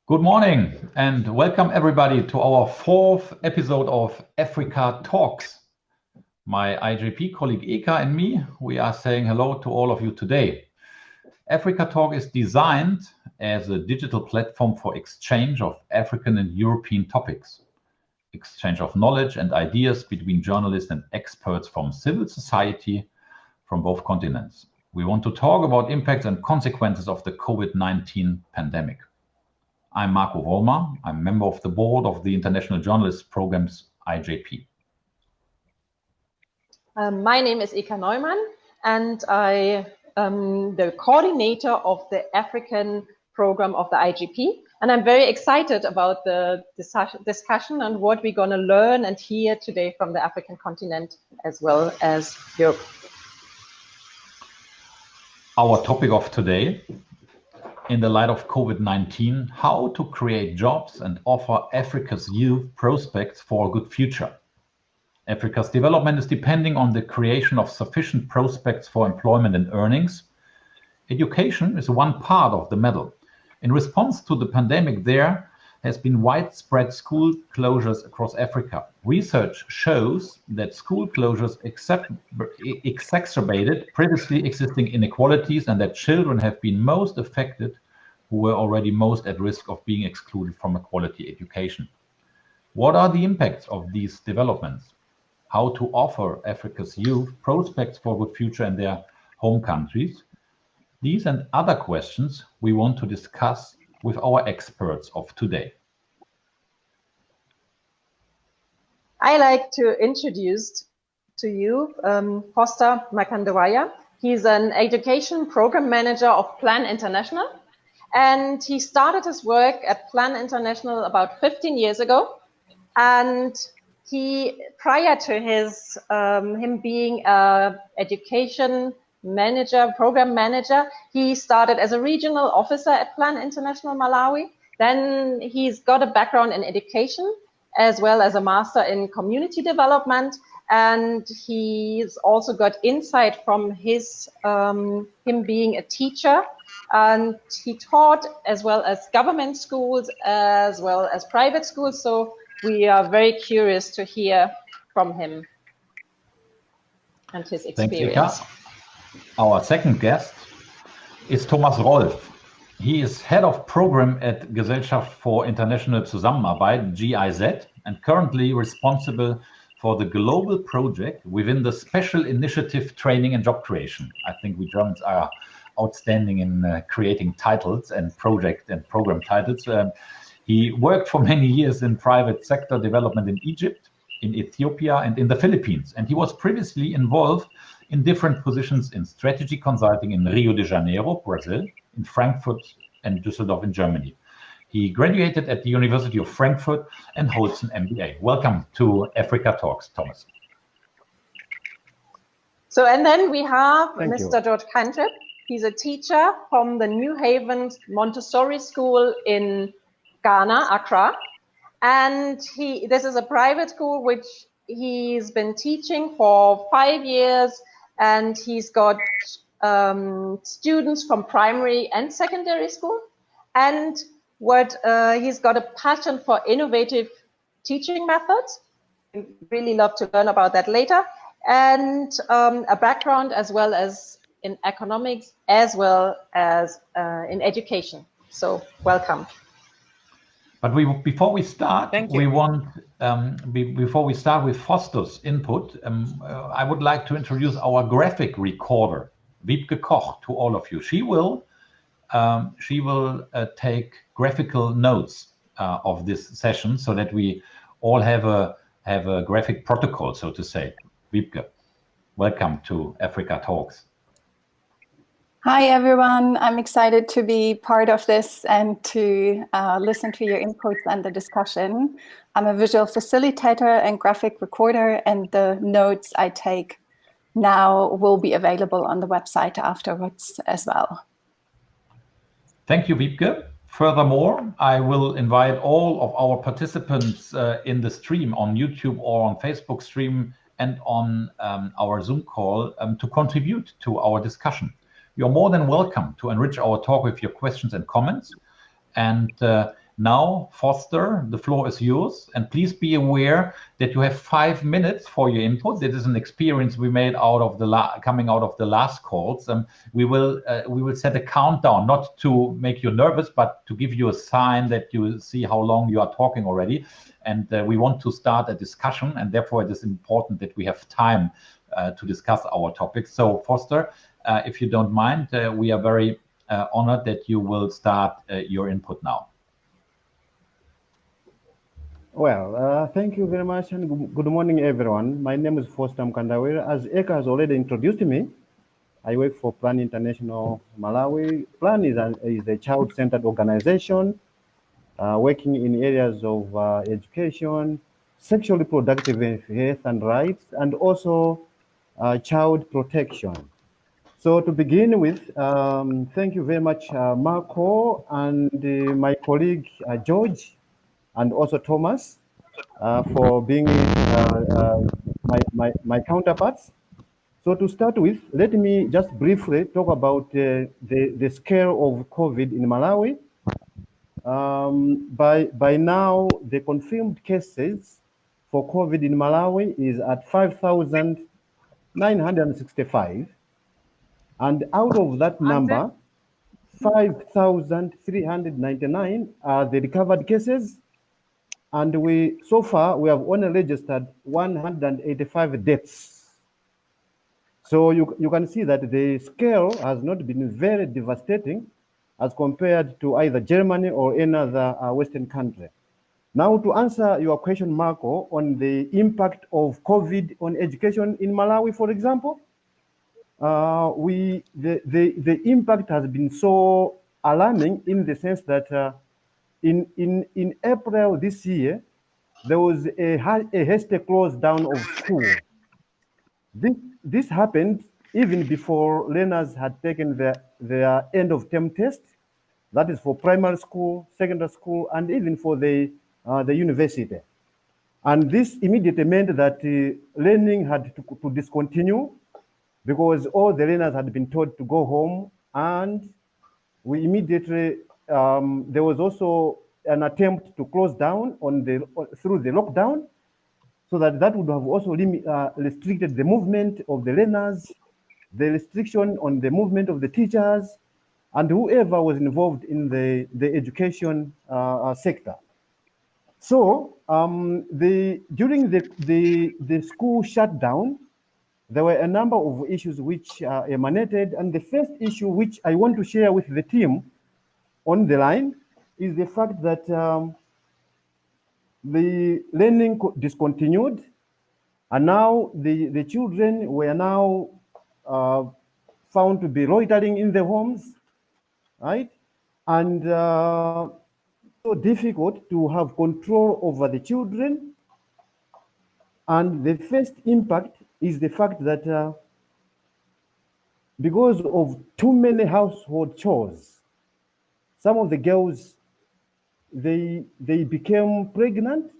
Good morning and welcome everybody to our fourth episode of Africa Talks. My IJP colleague Eka and me, we are saying hello to all of you today. Africa Talk is designed as a digital platform for exchange of African and European topics, exchange of knowledge and ideas between journalists and experts from civil society from both continents. We want to talk about impacts and consequences of the COVID-19 pandemic. I'm Marco Vollmer. I'm member of the board of the International Journalists Programs IJP. My name is Eka Neumann, and I am the coordinator of the African program of the IJP. And I'm very excited about the discussion and what we're going to learn and hear today from the African continent as well as Europe. Our topic of today, in the light of COVID-19, how to create jobs and offer Africa's youth prospects for a good future. Africa's development is depending on the creation of sufficient prospects for employment and earnings. Education is one part of the medal. In response to the pandemic, there has been widespread school closures across Africa. Research shows that school closures exacerbated previously existing inequalities and that children have been most affected who were already most at risk of being excluded from a quality education. What are the impacts of these developments? How to offer Africa's youth prospects for a good future in their home countries? These and other questions we want to discuss with our experts of today. I like to introduce to you Foster Makandawaya. He's an education program manager of Plan International, and he started his work at Plan International about 15 years ago. And he, prior to his him being a education manager, program manager, he started as a regional officer at Plan International Malawi. Then he's got a background in education as well as a master in community development, and he's also got insight from his him being a teacher, and he taught as well as government schools as well as private schools. So we are very curious to hear from him and his experience. Thanks, Eka. Our second guest is Thomas Rolf. He is head of program at Gesellschaft für internationale Zusammenarbeit, GIZ, and currently responsible for the global project within the special initiative training and job creation. I think we Germans are outstanding in creating titles and project and program titles. He worked for many years in private sector development in Egypt, in Ethiopia, and in the Philippines. And he was previously involved in different positions in strategy consulting in Rio de Janeiro, Brazil, in Frankfurt and Düsseldorf in Germany. He graduated at the University of Frankfurt and holds an MBA. Welcome to Africa Talks, Thomas. So, and then we have Mr. George Cantrip. He's a teacher from the New Haven Montessori School in Ghana, Accra. And this is a private school which he's been teaching for 5 years, and he's got students from primary and secondary school. And he's got a passion for innovative teaching methods. I really love to learn about that later. And a background as well as in economics, as well as in education. So welcome. But before we start, before we start with Foster's input, I would like to introduce our graphic recorder, Wiebke Koch, to all of you. She will take graphical notes of this session so that we all have a graphic protocol, so to say. Wiebke, welcome to Africa Talks. Hi, everyone. I'm excited to be part of this and to listen to your inputs and the discussion. I'm a visual facilitator and graphic recorder, and the notes I take now will be available on the website afterwards as well. Thank you, Wiebke. Furthermore, I will invite all of our participants in the stream on YouTube or on Facebook stream and on our Zoom call to contribute to our discussion. You're more than welcome to enrich our talk with your questions and comments. And Now, Foster, the floor is yours, and please be aware that you have 5 minutes for your input. This is an experience we made out of the coming out of the last calls. We will set a countdown, not to make you nervous, but to give you a sign that you see how long you are talking already. And we want to start a discussion, and therefore it is important that we have time to discuss our topics. So, Foster, if you don't mind, we are very honored that you will start your input now. Well, thank you very much, and good morning, everyone. My name is Foster Mkandawira. As Eka has already introduced me, I work for Plan International Malawi. Plan is a child-centered organization working in areas of education, sexually productive health and rights, and also child protection. So to begin with, thank you very much, Marco, and my colleague, George, and also Thomas, for being my counterparts. So to start with, let me just briefly talk about the scale of COVID in Malawi. By now, the confirmed cases for COVID in Malawi is at 5,965. And out of that number, 5,399 are the recovered cases. And so far, we have only registered 185 deaths. So you can see that the scale has not been very devastating as compared to either Germany or any other Western country. Now, to answer your question, Marco, on the impact of COVID on education in Malawi, for example, the impact has been so alarming in the sense that in April this year, there was a hasty close down of school. This happened even before learners had taken their end of term test. That is for primary school, secondary school, and even for the university. And this immediately meant that learning had to discontinue because all the learners had been told to go home, and we immediately, there was also an attempt to close down through the lockdown, so that would have also restricted the movement of the learners, the restriction on the movement of the teachers, and whoever was involved in the education sector. So during the school shutdown, there were a number of issues which emanated, and the first issue which I want to share with the team on the line is the fact that the learning discontinued, and now the children were now found to be loitering in the homes, right? And so difficult to have control over the children. And the first impact is the fact that because of too many household chores, some of the girls, they became pregnant.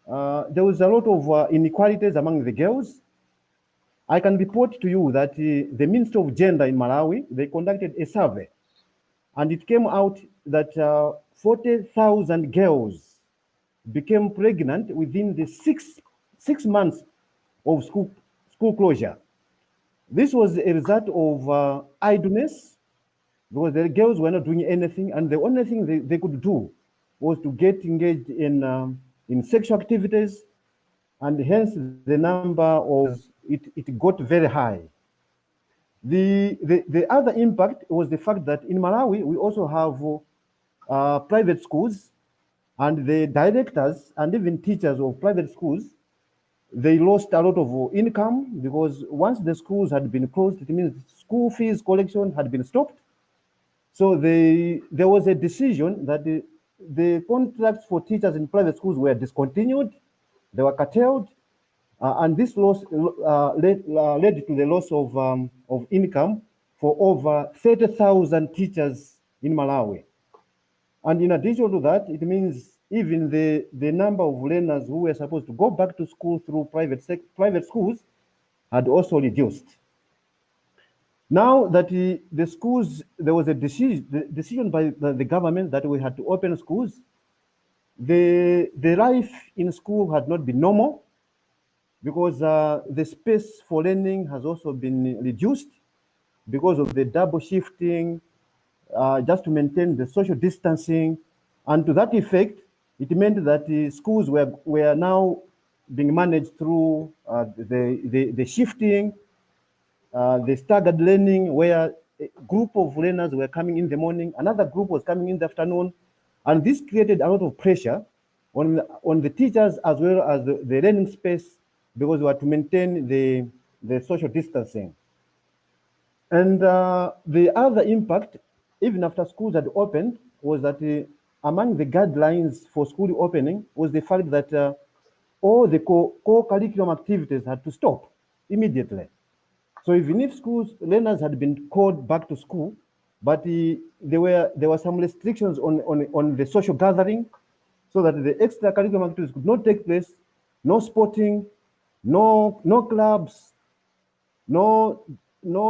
There was a lot of inequalities among the girls. I can report to you that the Ministry of Gender in Malawi, they conducted a survey, and it came out that 40,000 girls became pregnant within the six months of school closure. This was a result of idleness, because the girls were not doing anything, and the only thing they could do was to get engaged in sexual activities, and hence the number of it got very high. The other impact was the fact that in Malawi we also have private schools, and the directors and even teachers of private schools, they lost a lot of income, because once the schools had been closed, it means school fees collection had been stopped. So there was a decision that the contracts for teachers in private schools were discontinued, they were curtailed, and this loss led to the loss of income for over 30,000 teachers in Malawi. And in addition to that, it means even the number of learners who were supposed to go back to school through private schools had also reduced. Now that the schools, there was a decision by the government that we had to open schools. The life in school had not been normal because the space for learning has also been reduced because of the double shifting, just to maintain the social distancing. And to that effect, it meant that the schools were now being managed through the shifting, the staggered learning, where a group of learners were coming in the morning, another group was coming in the afternoon, and this created a lot of pressure on the teachers as well as the learning space, because we had to maintain the social distancing. And the other impact, even after schools had opened, was that among the guidelines for school opening was the fact that all the co-curriculum activities had to stop immediately. So even if schools learners had been called back to school, but there were some restrictions on the social gathering, so that the extracurricular activities could not take place, no sporting, no clubs, no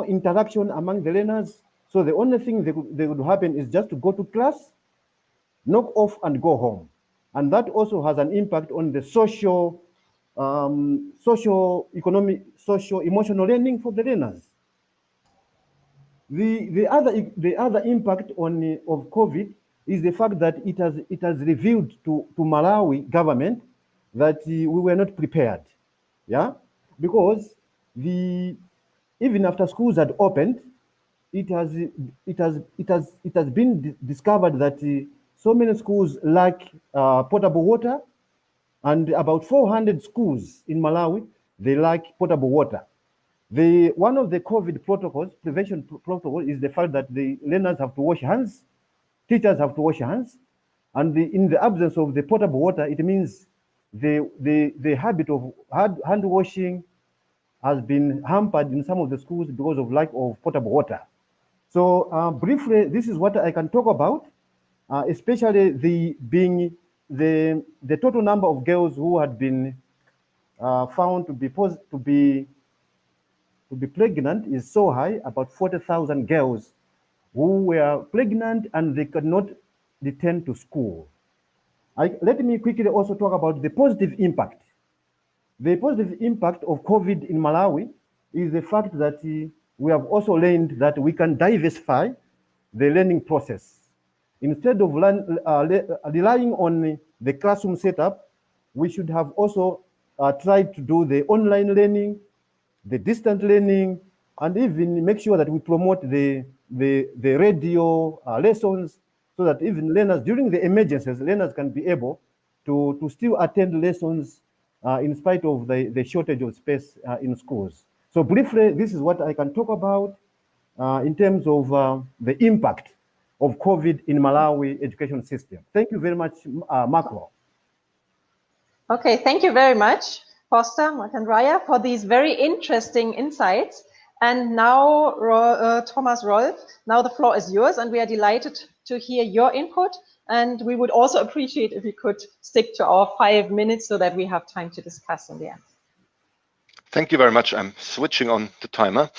interaction among the learners. So the only thing that would happen is just to go to class, knock off, and go home. And that also has an impact on the social emotional learning for the learners. The other impact of COVID is the fact that it has revealed to Malawi government that we were not prepared, yeah, because even after schools had opened, it has been discovered that so many schools lack potable water, and about 400 schools in Malawi, they lack potable water. One of the COVID protocols, prevention protocol, is the fact that the learners have to wash hands, teachers have to wash hands, and in the absence of the potable water, it means the habit of hand washing has been hampered in some of the schools because of lack of potable water. So briefly, this is what I can talk about, especially the total number of girls who had been found to be pregnant is so high, about 40,000 girls who were pregnant and they could not return to school. Let me quickly also talk about the positive impact. The positive impact of COVID in Malawi is the fact that we have also learned that we can diversify the learning process. Instead of relying on the classroom setup, we should have also tried to do the online learning, the distant learning, and even make sure that we promote the radio lessons, so that even learners during the emergencies, learners can be able to still attend lessons in spite of the shortage of space in schools. So briefly, this is what I can talk about in terms of the impact of COVID in Malawi education system. Thank you very much, Marco. Okay, thank you very much, Foster Makandraya, for these very interesting insights. And now, Thomas Rolf, now the floor is yours, and we are delighted to hear your input. And we would also appreciate if you could stick to our 5 minutes so that we have time to discuss in the end. Thank you very much. I'm switching on the timer.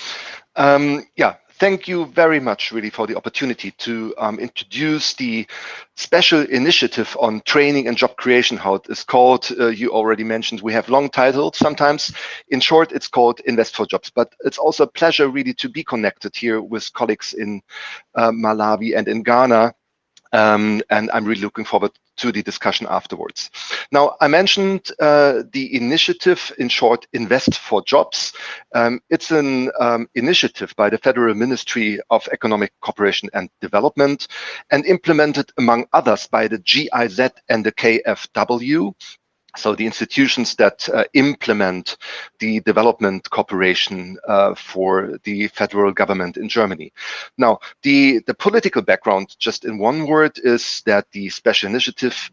Yeah, thank you very much really for the opportunity to introduce the special initiative on training and job creation, how it is called. You already mentioned we have long titles sometimes. In short, it's called Invest for Jobs, but it's also a pleasure really to be connected here with colleagues in Malawi and in Ghana. And I'm really looking forward to the discussion afterwards. Now, I mentioned the initiative, in short, Invest for Jobs. It's an initiative by the Federal Ministry of Economic Cooperation and Development and implemented, among others, by the GIZ and the KfW. So the institutions that implement the development cooperation for the federal government in Germany. Now, the political background, just in one word, is that the special initiative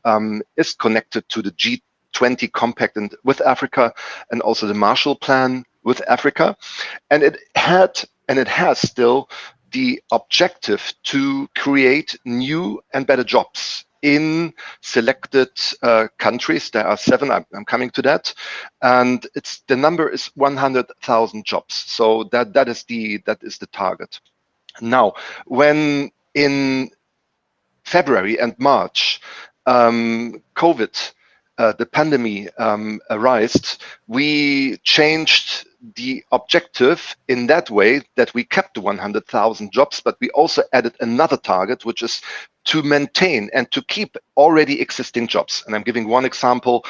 is connected to the G20 Compact with Africa and also the Marshall Plan with Africa. And it had, and it has still, the objective to create new and better jobs in selected countries. There are 7. I'm coming to that, and the number is 100,000 jobs. So that is the target. Now, when in February and March, COVID, the pandemic arose, we changed the objective in that way that we kept the 100,000 jobs, but we also added another target, which is to maintain and to keep already existing jobs. And I'm giving one example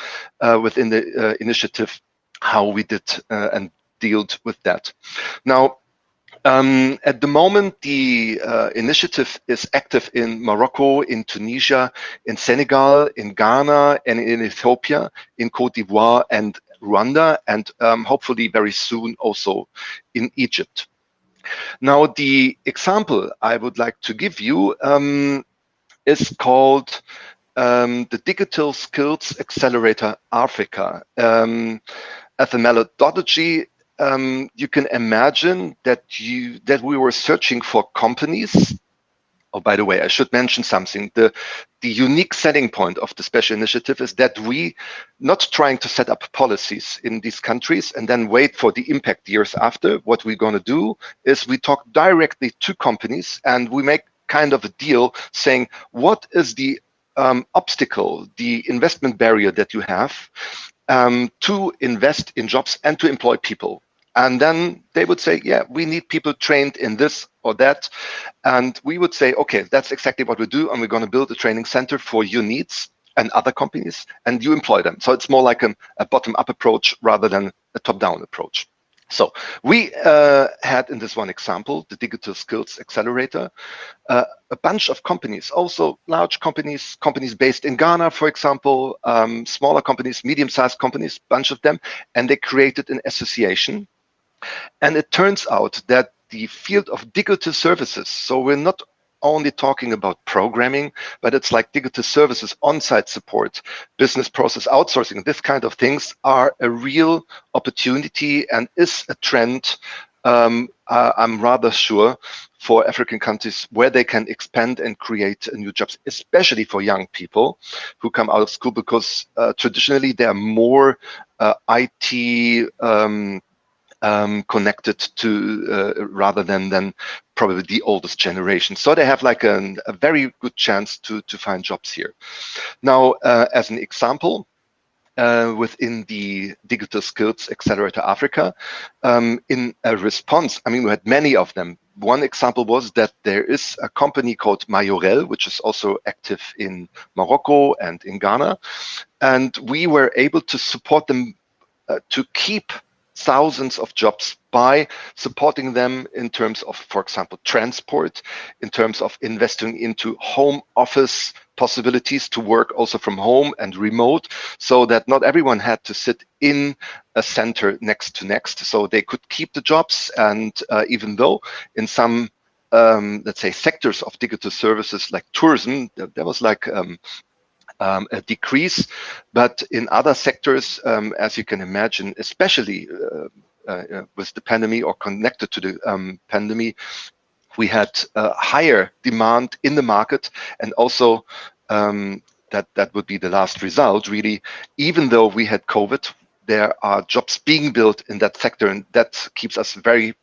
within the initiative how we did and dealt with that. Now, at the moment, the initiative is active in Morocco, in Tunisia, in Senegal, in Ghana, and in Ethiopia, in Cote d'Ivoire and Rwanda, and hopefully very soon also in Egypt. Now, the example I would like to give you is called the Digital Skills Accelerator Africa. As a methodology, you can imagine that we were searching for companies. Oh, by the way, I should mention something. The unique selling point of the special initiative is that we not trying to set up policies in these countries and then wait for the impact years after. What we're going to do is we talk directly to companies and we make kind of a deal saying, what is the obstacle, the investment barrier that you have to invest in jobs and to employ people? And then they would say, yeah, we need people trained in this or that. And we would say, okay, that's exactly what we do. And we're going to build a training center for your needs and other companies, and you employ them. So it's more like a bottom-up approach rather than a top-down approach. So we had in this one example, the Digital Skills Accelerator, a bunch of companies, also large companies, companies based in Ghana, for example, smaller companies, medium-sized companies, bunch of them, and they created an association. And it turns out that the field of digital services, so we're not only talking about programming, but it's like digital services, on-site support, business process outsourcing, this kind of things are a real opportunity and is a trend, I'm rather sure, for African countries where they can expand and create new jobs, especially for young people who come out of school, because traditionally they are more IT connected to rather than probably the oldest generation. So they have like a very good chance to find jobs here. Now, as an example, within the Digital Skills Accelerator Africa, in a response, I mean, we had many of them. One example was that there is a company called Majorel, which is also active in Morocco and in Ghana. And we were able to support them to keep thousands of jobs by supporting them in terms of, for example, transport, in terms of investing into home office possibilities to work also from home and remote, so that not everyone had to sit in a center next to next, so they could keep the jobs. And even though in some, let's say, sectors of digital services like tourism, there was like a decrease, but in other sectors, as you can imagine, especially with the pandemic or connected to the pandemic, we had higher demand in the market, and also that would be the last result, really. Even though we had COVID, there are jobs being built in that sector, and that keeps us very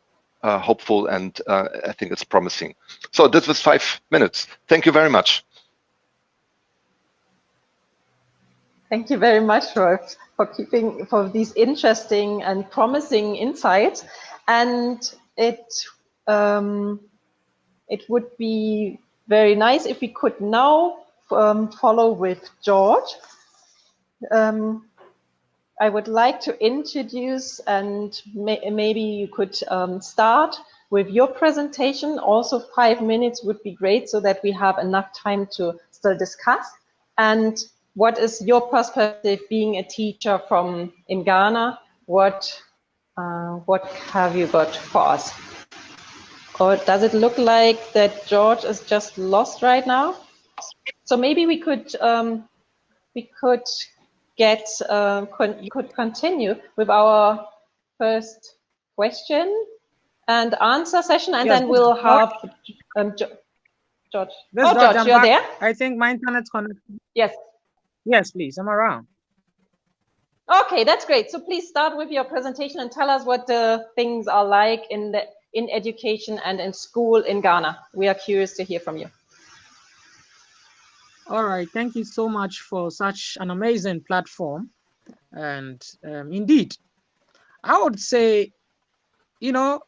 hopeful, and I think it's promising. So this was 5 minutes. Thank you very much. Thank you very much, Rolf, for these interesting and promising insights. And it would be very nice if we could now follow with George. I would like to introduce, and maybe you could start with your presentation. Also, 5 minutes would be great, so that we have enough time to still discuss. And what is your perspective being a teacher in Ghana? What have you got for us? Or does it look like that George is just lost right now? So maybe we could continue with our first question and answer session, and then we'll have George. This Oh, George, you're there? I think my internet's connected. Yes. Yes, please. I'm around. Okay, that's great. So please start with your presentation and tell us what the things are like in education and in school in Ghana. We are curious to hear from you. All right. Thank you so much for such an amazing platform. And indeed, I would say, you know,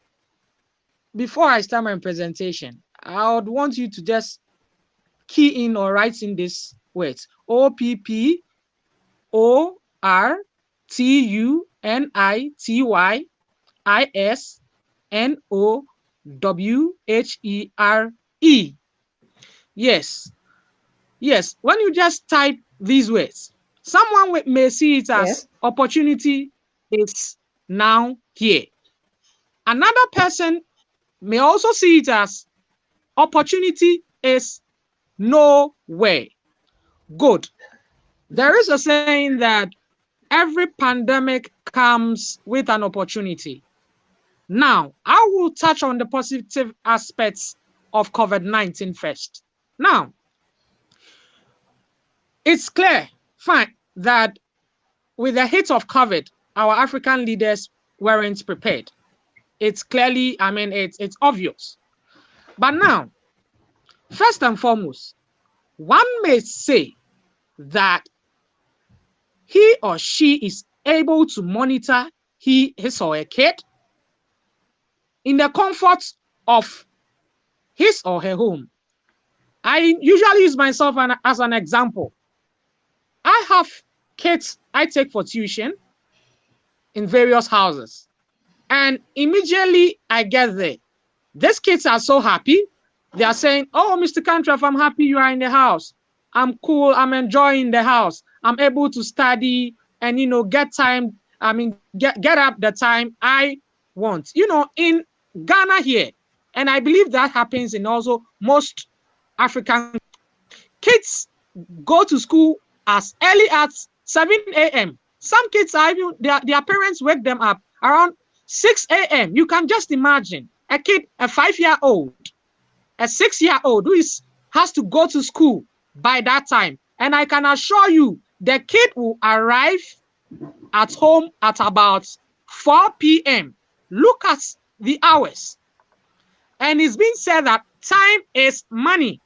before I start my presentation, I would want you to just key in or write in these words: OPPORTUNITYISNOWHERE. Yes. Yes. When you just type these words, someone may see it as opportunity is now here. Another person may also see it as opportunity is nowhere. Good. There is a saying that every pandemic comes with an opportunity. Now, I will touch on the positive aspects of COVID-19 first. Now, it's clear, fine, that with the hit of COVID, our African leaders weren't prepared. It's clearly, I mean, it's obvious. But now, first and foremost, one may say that he or she is able to monitor his or her kid in the comfort of his or her home. I usually use myself as an example. I have kids I take for tuition in various houses. And immediately I get there, these kids are so happy. They are saying, "Oh, Mr. Cantref, I'm happy you are in the house. I'm cool. I'm enjoying the house. I'm able to study and, you know, get time. I mean, get up the time I want." You know, in Ghana here, and I believe that happens in also most African kids go to school as early as 7 a.m. Some kids are even, their parents wake them up around 6 a.m. You can just imagine a kid, a 5-year-old, a 6-year-old who has to go to school by that time. And I can assure you, the kid will arrive at home at about 4 p.m. Look at the hours. And it's been said that time is money.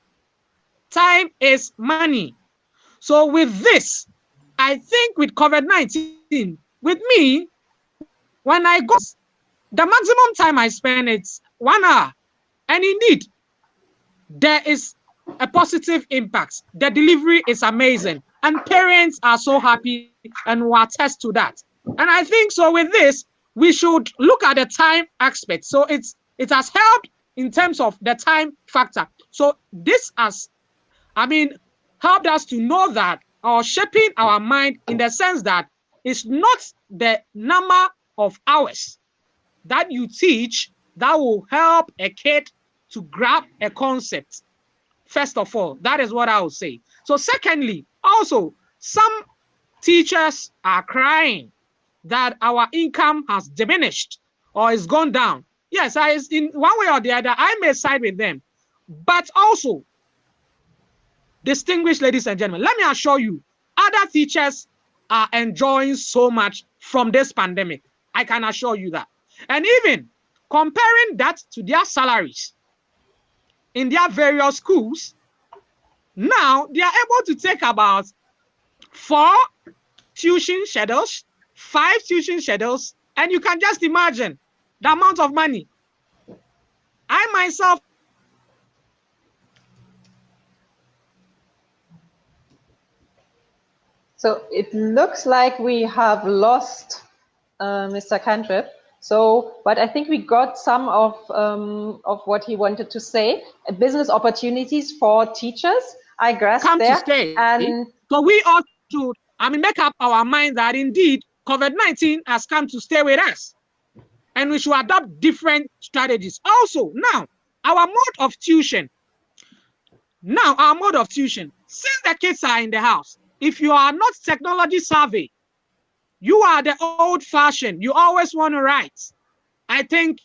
Time is money. So with this, I think with COVID-19, with me, when I go, the maximum time I spend is 1 hour. And indeed, there is a positive impact. The delivery is amazing. And parents are so happy and will attest to that. And I think so with this, we should look at the time aspect. So it has helped in terms of the time factor. So this has, I mean, helped us to know that, or shaping our mind in the sense that it's not the number of hours that you teach that will help a kid to grab a concept. First of all, that is what I would say. So secondly, also, some teachers are crying that our income has diminished or is gone down. Yes, in one way or the other, I may side with them. But also, distinguished ladies and gentlemen, let me assure you, other teachers are enjoying so much from this pandemic. I can assure you that. And even comparing that to their salaries in their various schools, now they are able to take about 4 tuition schedules, 5 tuition schedules, and you can just imagine the amount of money. I myself, so it looks like we have lost Mr. Cantref. So, but I think we got some of what he wanted to say. Business opportunities for teachers. I grasped come there. to stay. And so we ought to, make up our mind that indeed COVID-19 has come to stay with us, and we should adopt different strategies. Also, now our mode of tuition. Since the kids are in the house, if you are not technology savvy, you are the old-fashioned, you always want to write, I think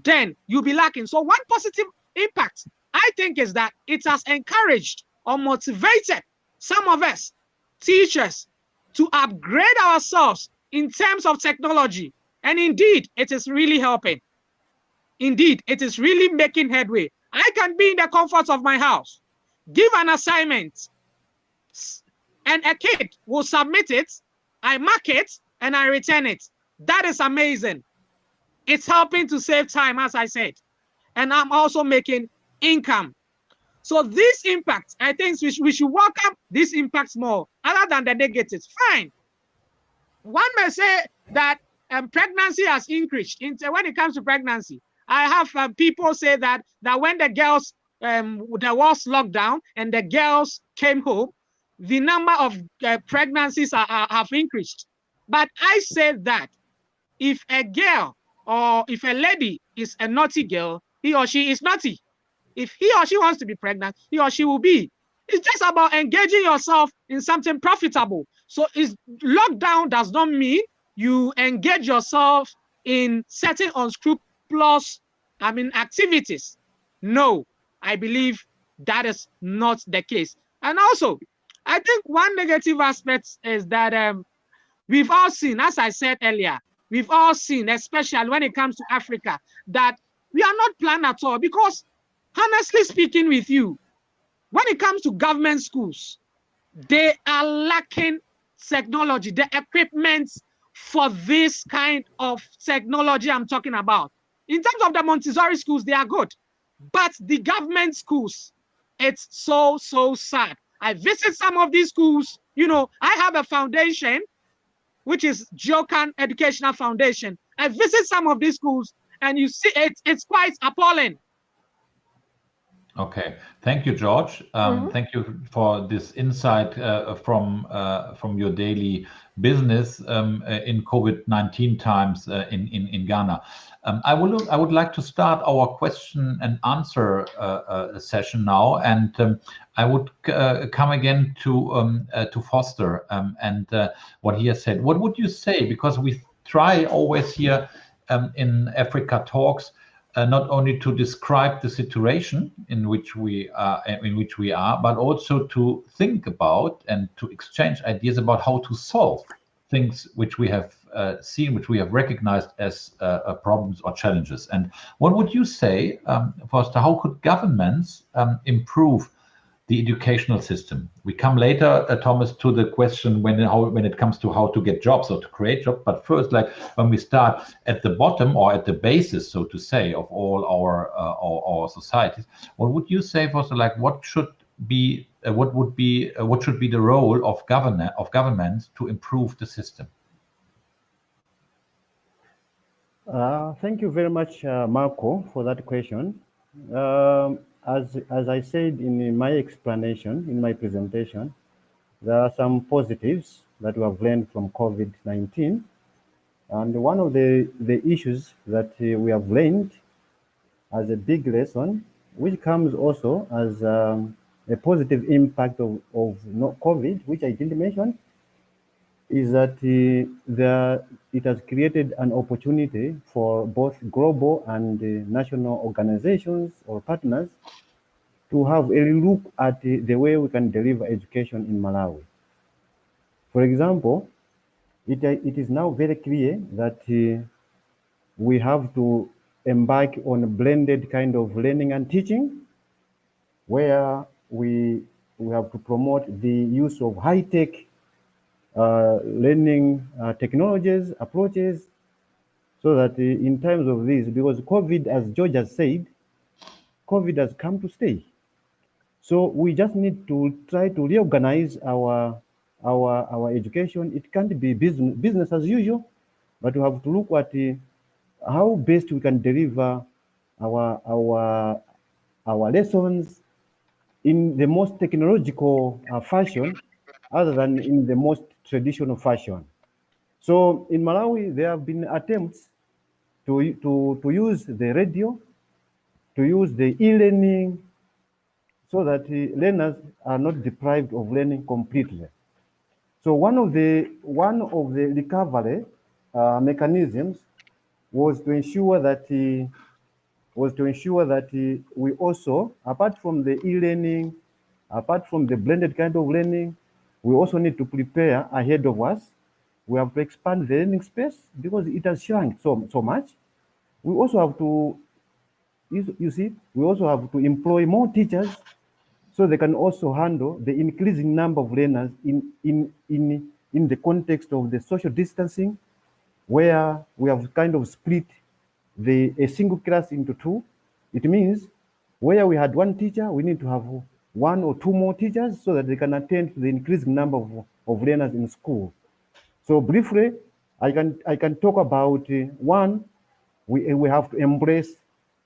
then you'll be lacking. So one positive impact I think is that it has encouraged or motivated some of us, teachers, to upgrade ourselves in terms of technology. And indeed, it is really helping. Indeed, it is really making headway. I can be in the comfort of my house, give an assignment, and a kid will submit it, I mark it, and I return it. That is amazing. It's helping to save time, as I said. And I'm also making income. So this impact, I think we should welcome these impacts more, other than the negatives. Fine. One may say that pregnancy has increased. When it comes to pregnancy, I have people say that when the girls, there was lockdown and the girls came home, the number of pregnancies have increased. But I said that if a girl or if a lady is a naughty girl, he or she is naughty. If he or she wants to be pregnant, he or she will be. It's just about engaging yourself in something profitable. So lockdown does not mean you engage yourself in certain unscrupulous, activities. No, I believe that is not the case. And also, I think one negative aspect is that we've all seen, as I said earlier, we've all seen, especially when it comes to Africa, that we are not planned at all. Because honestly speaking with you, when it comes to government schools, they are lacking technology, the equipment for this kind of technology I'm talking about. In terms of the Montessori schools, they are good. But the government schools, it's so sad. I visit some of these schools. I have a foundation, which is Jokan Educational Foundation. I visit some of these schools, and you see it's quite appalling. Okay, thank you, George. Thank you for this insight from your daily business in COVID-19 times in Ghana. I would like to start our question and answer session now, and I would come again to Foster and what he has said. What would you say? Because we try always here in Africa Talks. Not only to describe the situation in which we are, but also to think about and to exchange ideas about how to solve things which we have seen, which we have recognized as problems or challenges. And what would you say, Foster? How could governments improve the educational system? We come later, Thomas, to the question when it comes to how to get jobs or to create jobs. But first, like when we start at the bottom or at the basis, so to say, of all our societies, what would you say, Foster? Like, what should be the role of governments to improve the system? Thank you very much, Marco, for that question. As I said in my explanation, in my presentation, there are some positives that we have learned from COVID-19. And one of the issues that we have learned as a big lesson, which comes also as a positive impact of COVID, which I didn't mention, is that it has created an opportunity for both global and national organizations or partners to have a look at the way we can deliver education in Malawi. For example, it is now very clear that we have to embark on a blended kind of learning and teaching, where we have to promote the use of high-tech learning technologies, approaches, so that in times of this, because COVID, as George has said, COVID has come to stay. So we just need to try to reorganize our education. It can't be business as usual, but we have to look at how best we can deliver our lessons in the most technological fashion, other than in the most traditional fashion. So in Malawi, there have been attempts to use the radio, to use the e-learning, so that learners are not deprived of learning completely. So one of the recovery mechanisms was to ensure that was to ensure that we also, apart from the e-learning, apart from the blended kind of learning, we also need to prepare ahead of us. We have to expand the learning space because it has shrunk so much. We also have to, you see, we also have to employ more teachers so they can also handle the increasing number of learners in the context of the social distancing, where we have kind of split a single class into two. It means where we had one teacher, we need to have one or two more teachers so that they can attend to the increasing number of learners in school. So briefly, I can talk about one, we have to embrace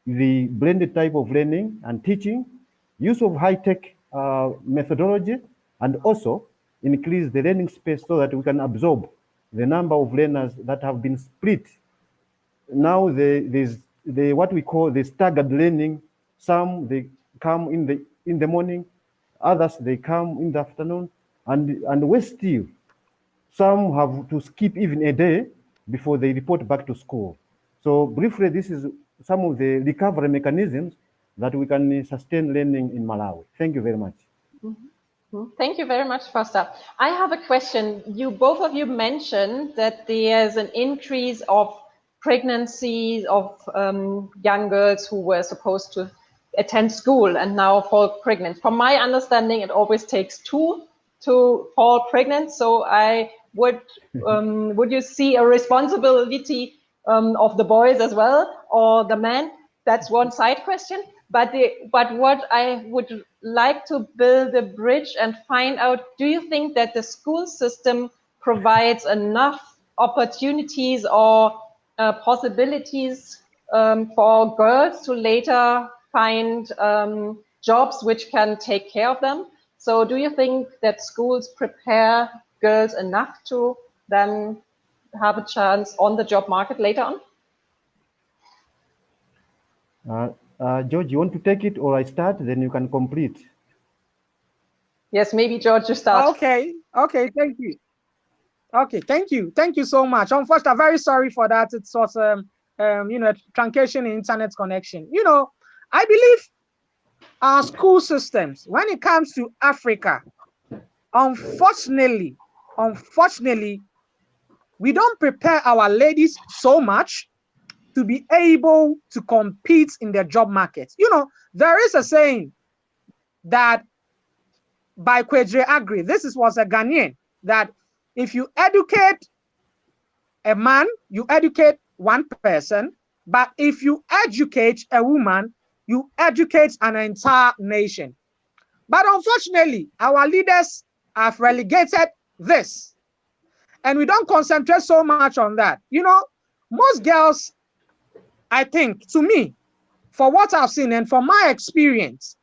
the blended type of learning and teaching, use of high-tech methodology, and also increase the learning space so that we can absorb the number of learners that have been split. Now there's what we call the staggered learning. Some they come in the morning, others they come in the afternoon, and worse still, some have to skip even a day before they report back to school. So briefly, this is some of the recovery mechanisms that we can sustain learning in Malawi. Thank you very much. Thank you very much, Foster. I have a question. Both of you mentioned that there's an increase of pregnancies of young girls who were supposed to attend school and now fall pregnant. From my understanding, it always takes two to fall pregnant. So I would you see a responsibility of the boys as well, or the men? That's one side question. But what I would like to build a bridge and find out, do you think that the school system provides enough opportunities or possibilities for girls to later find jobs which can take care of them? So do you think that schools prepare girls enough to then have a chance on the job market later on? George, you want to take it or I start, then you can complete. Yes, maybe George, you start. Okay, thank you. Okay, thank you so much. First, I'm very sorry for that. It was truncation in internet connection. I believe our school systems, when it comes to Africa, unfortunately, we don't prepare our ladies so much to be able to compete in the job market. There is a saying that by Kwedre Agri, was a Ghanaian, that if you educate a man, you educate one person, but if you educate a woman, you educate an entire nation. But unfortunately, our leaders have relegated this, and we don't concentrate so much on that. Most girls, I think, to me, for what I've seen and from my experience,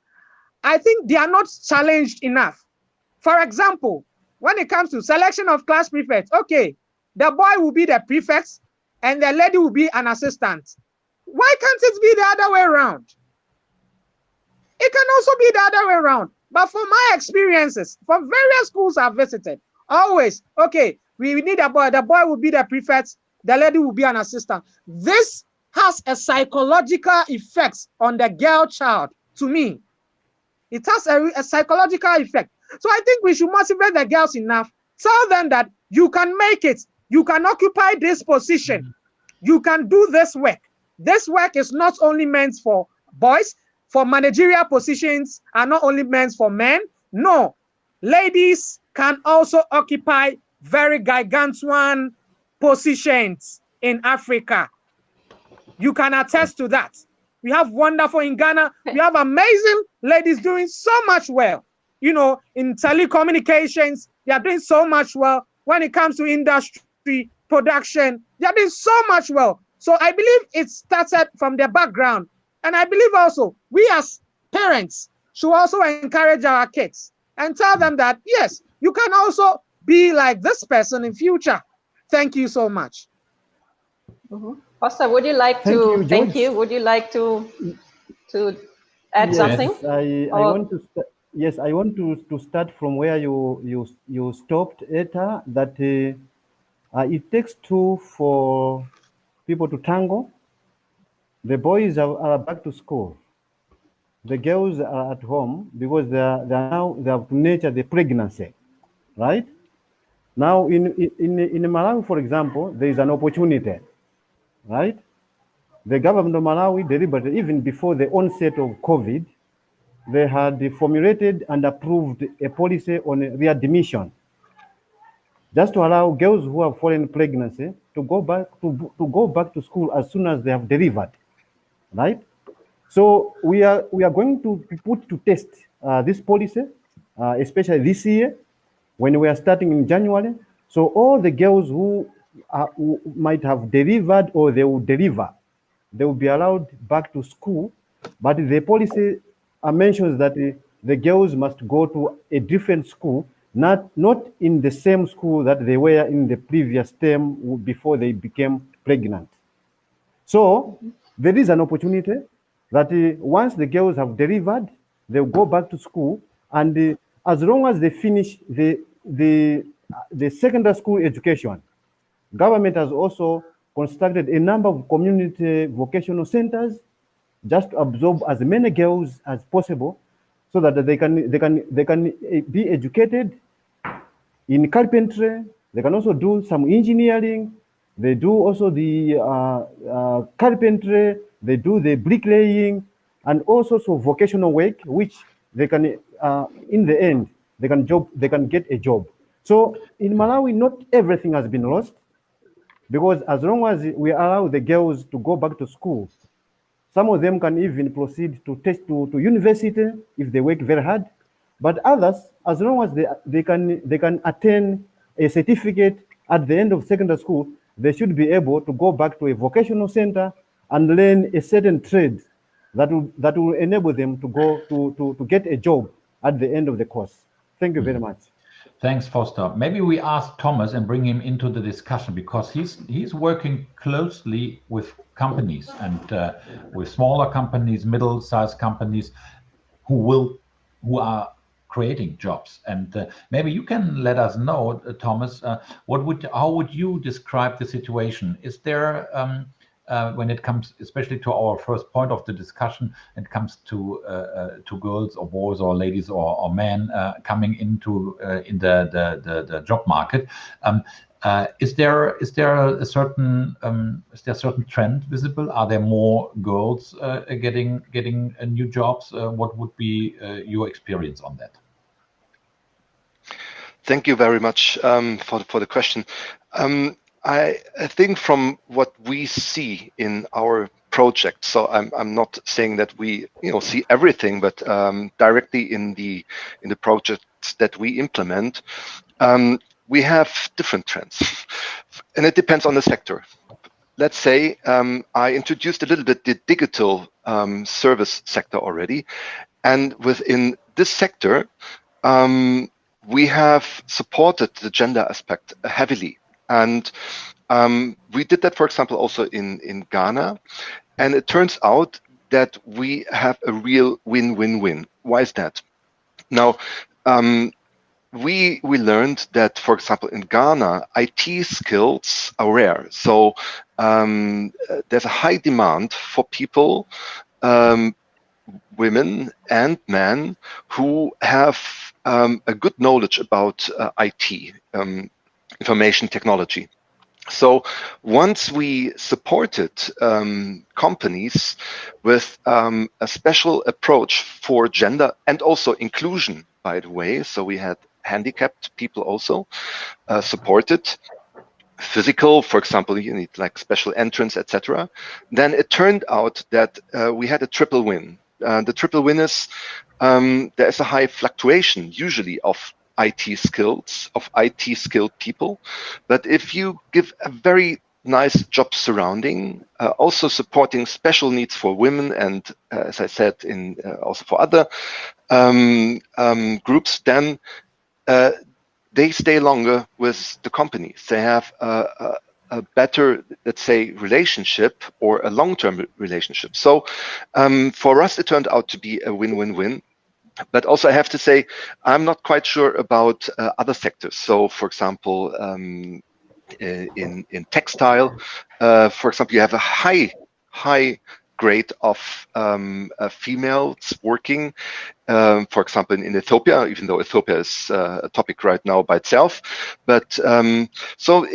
I think they are not challenged enough. For example, when it comes to selection of class prefects, okay, the boy will be the prefect and the lady will be an assistant. Why can't it be the other way around? It can also be the other way around. But from my experiences, from various schools I've visited, always, okay, we need a boy. The boy will be the prefect, the lady will be an assistant. This has a psychological effect on the girl child, to me. It has a psychological effect. So I think we should motivate the girls enough. Tell them that you can make it. You can occupy this position. You can do this work. This work is not only meant for boys, for managerial positions are not only meant for men. No, ladies can also occupy very gargantuan positions in Africa. You can attest to that. We have wonderful in Ghana. We have amazing ladies doing so much well. In telecommunications, they are doing so much well. When it comes to industry, production, they are doing so much well. So I believe it started from their background. And I believe also we as parents should also encourage our kids and tell them that, yes, you can also be like this person in future. Thank you so much. Foster, would you like to? Thank you. Would you like to add something? I want to. Yes, I want to start from where you stopped, Eta. That it takes two for people to tango. the boys are back to school. The girls are at home because they have to nurture the pregnancy, right? Now in Malawi, for example, there is an opportunity, right? The government of Malawi deliberately, even before the onset of COVID, they had formulated and approved a policy on readmission, just to allow girls who have fallen pregnancy to go back to school as soon as they have delivered, right? So we are going to put to test this policy, especially this year when we are starting in January. So all the girls who might have delivered or they will deliver, they will be allowed back to school. But the policy mentions that the girls must go to a different school, not in the same school that they were in the previous term before they became pregnant. So there is an opportunity that once the girls have delivered, they'll go back to school, and as long as they finish the secondary school education, government has also constructed a number of community vocational centers just to absorb as many girls as possible, so that they can be educated in carpentry. They can also do some engineering. They do also the carpentry. They do the bricklaying and all sorts of vocational work, which they can, in the end, they can get a job. So in Malawi, not everything has been lost, because as long as we allow the girls to go back to school, some of them can even proceed to university if they work very hard. But others, as long as they can attain a certificate at the end of secondary school, they should be able to go back to a vocational center and learn a certain trade that will enable them to go to get a job at the end of the course. Thank you very much. Thanks, Foster. Maybe we ask Thomas and bring him into the discussion, because he's working closely with companies and with smaller companies, middle-sized companies who are creating jobs. And maybe you can let us know, Thomas, how would you describe the situation? Is there when it comes, especially to our first point of the discussion, it comes to girls or boys or ladies or men coming into in the job market. Is there a certain trend visible? Are there more girls getting new jobs? What would be your experience on that? Thank you very much for the question. I think from what we see in our project, so I'm not saying that we see everything, but directly in the projects that we implement, we have different trends, and it depends on the sector. Let's say I introduced a little bit the digital service sector already, and within this sector, we have supported the gender aspect heavily. And we did that, for example, also in Ghana. And it turns out that we have a real win-win-win. Why is that? Now, we learned that, for example, in Ghana, IT skills are rare. So there's a high demand for people, women and men, who have a good knowledge about IT, information technology. So once we supported companies with a special approach for gender and also inclusion, by the way, so we had handicapped people also supported, physical, for example, you need like special entrance, etc. Then it turned out that we had a triple win. The triple win is there is a high fluctuation usually of IT skills, of IT skilled people. But if you give a very nice job surrounding, also supporting special needs for women and, as I said, in also for other groups, then they stay longer with the companies. They have a better, let's say, relationship or a long-term relationship. So for us, it turned out to be a win-win-win. But also I have to say, I'm not quite sure about other sectors. So for example, in textile, for example, you have a high grade of females working, for example, in Ethiopia, even though Ethiopia is a topic right now by itself. But so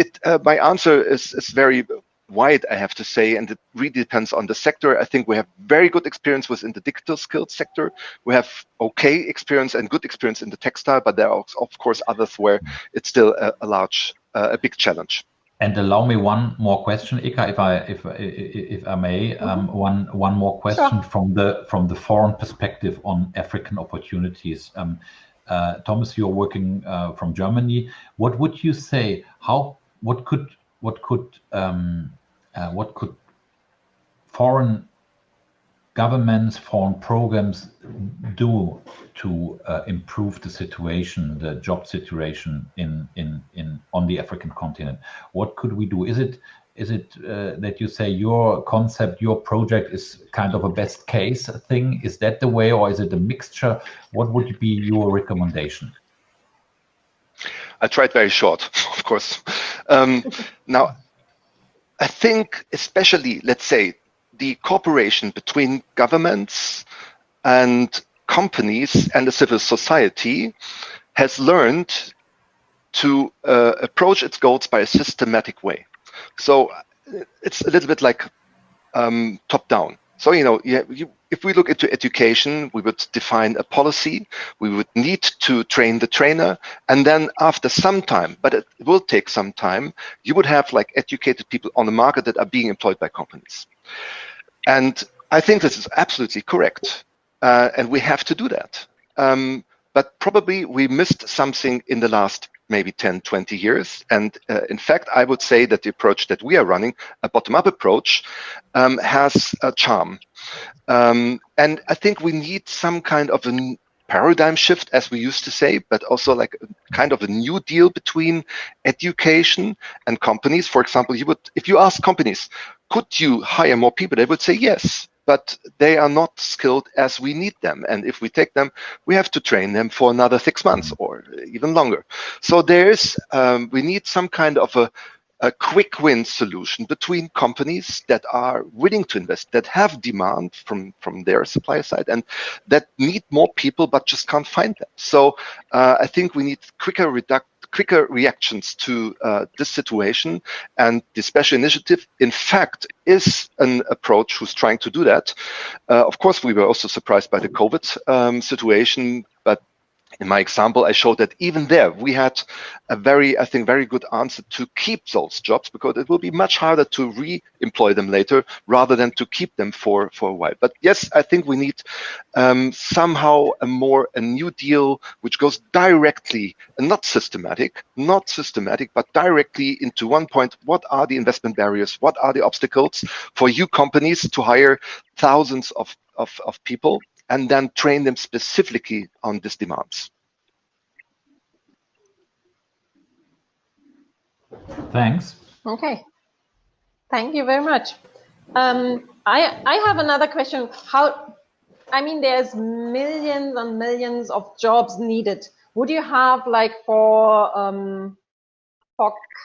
my answer is very wide, I have to say, and it really depends on the sector. I think we have very good experience within the digital skills sector. We have okay experience and good experience in the textile, but there are of course others where it's still a big challenge. And allow me one more question, Eka, if I may, one more question. Sure. from the foreign perspective on African opportunities. Thomas, you're working from Germany. What would you say? What could foreign governments, foreign programs do to improve the situation, the job situation on the African continent? What could we do? Is it that you say your concept, your project is kind of a best case thing? Is that the way, or is it a mixture? What would be your recommendation? I tried very short, of course. Now, I think especially, let's say, the cooperation between governments and companies and the civil society has learned to approach its goals by a systematic way. So it's a little bit like top-down. So, if we look into education, we would define a policy, we would need to train the trainer, and then after some time, but it will take some time, you would have like educated people on the market that are being employed by companies. And I think this is absolutely correct, and we have to do that. But probably we missed something in the last maybe 10, 20 years. And in fact, I would say that the approach that we are running, a bottom-up approach, has a charm. And I think we need some kind of a paradigm shift, as we used to say, but also like a kind of a new deal between education and companies. For example, if you ask companies, could you hire more people? They would say yes, but they are not skilled as we need them. And if we take them, we have to train them for another 6 months or even longer. So we need some kind of a quick win solution between companies that are willing to invest, that have demand from their supplier side, and that need more people but just can't find them. So I think we need quicker reactions to this situation, and the special initiative, in fact, is an approach who's trying to do that. Of course, we were also surprised by the COVID situation, but in my example, I showed that even there we had a very good answer to keep those jobs, because it will be much harder to re-employ them later rather than to keep them for a while. But yes, I think we need somehow a new deal which goes directly, and not systematic, but directly into one point. What are the investment barriers? What are the obstacles for you companies to hire thousands of people and then train them specifically on these demands? Thanks. Okay. Thank you very much. I have another question. There's millions and millions of jobs needed. Would you have, like, for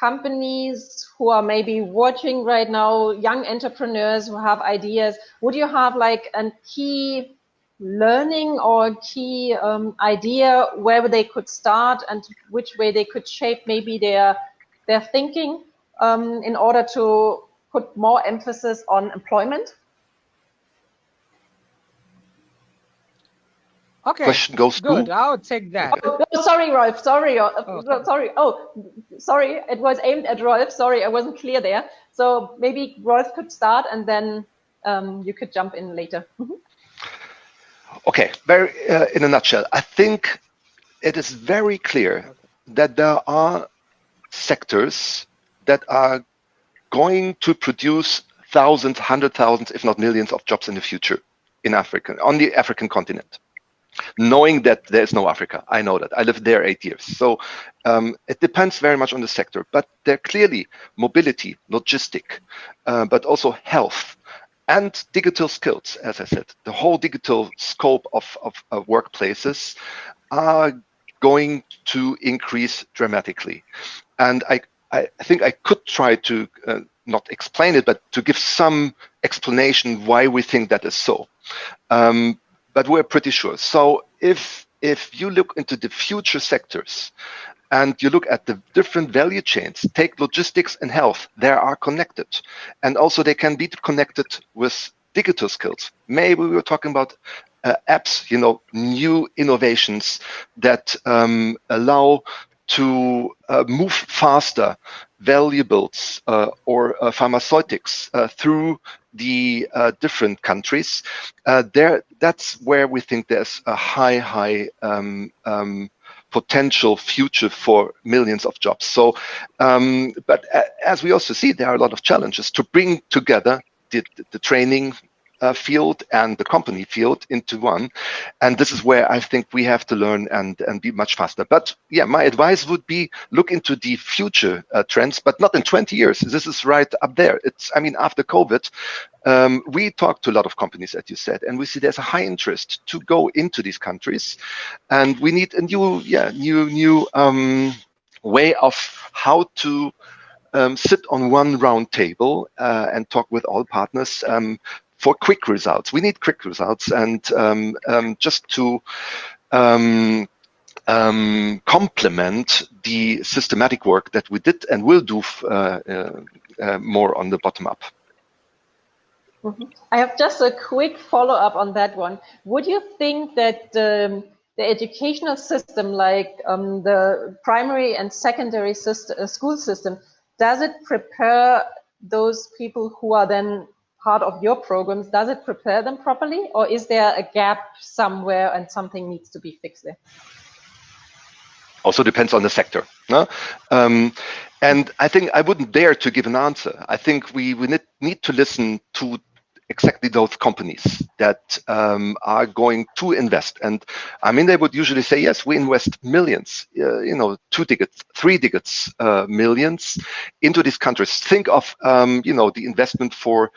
companies who are maybe watching right now, young entrepreneurs who have ideas, would you have like a key learning or key idea where they could start and which way they could shape maybe their thinking in order to put more emphasis on employment? Okay, question goes good. to? I'll take that. Oh, sorry, Rolf. Sorry. Sorry. Oh, sorry. It was aimed at Rolf. Sorry, I wasn't clear there. So maybe Rolf could start, and then you could jump in later. Okay, in a nutshell, I think it is very clear that there are sectors that are going to produce thousands, 100,000s, if not millions of jobs in the future in Africa, on the African continent. Knowing that there is no Africa, I know that. I lived there 8 years. So it depends very much on the sector, but there clearly mobility, logistic, but also health and digital skills, as I said. The whole digital scope of workplaces are going to increase dramatically. And I think I could try to not explain it, but to give some explanation why we think that is so. But we're pretty sure. So if you look into the future sectors and you look at the different value chains, take logistics and health, they are connected. And also they can be connected with digital skills. Maybe we were talking about apps, new innovations that allow to move faster valuables or pharmaceutics through the different countries. That's where we think there's a high potential future for millions of jobs. So, but as we also see, there are a lot of challenges to bring together the training field and the company field into one. And this is where I think we have to learn and be much faster. But yeah, my advice would be look into the future trends, but not in 20 years. This is right up there. After COVID, we talked to a lot of companies, as you said, and we see there's a high interest to go into these countries. And we need a new way of how to sit on one round table and talk with all partners for quick results. We need quick results, and just to complement the systematic work that we did and will do more on the bottom up. I have just a quick follow-up on that one. Would you think that the educational system, like the primary and secondary school system, does it prepare those people who are then part of your programs? Does it prepare them properly, or is there a gap somewhere and something needs to be fixed there? Also depends on the sector. No? And I think I wouldn't dare to give an answer. I think we need to listen to exactly those companies that are going to invest. And they would usually say, yes, we invest millions, 2 digits, 3 digits millions into these countries. Think of, the investment for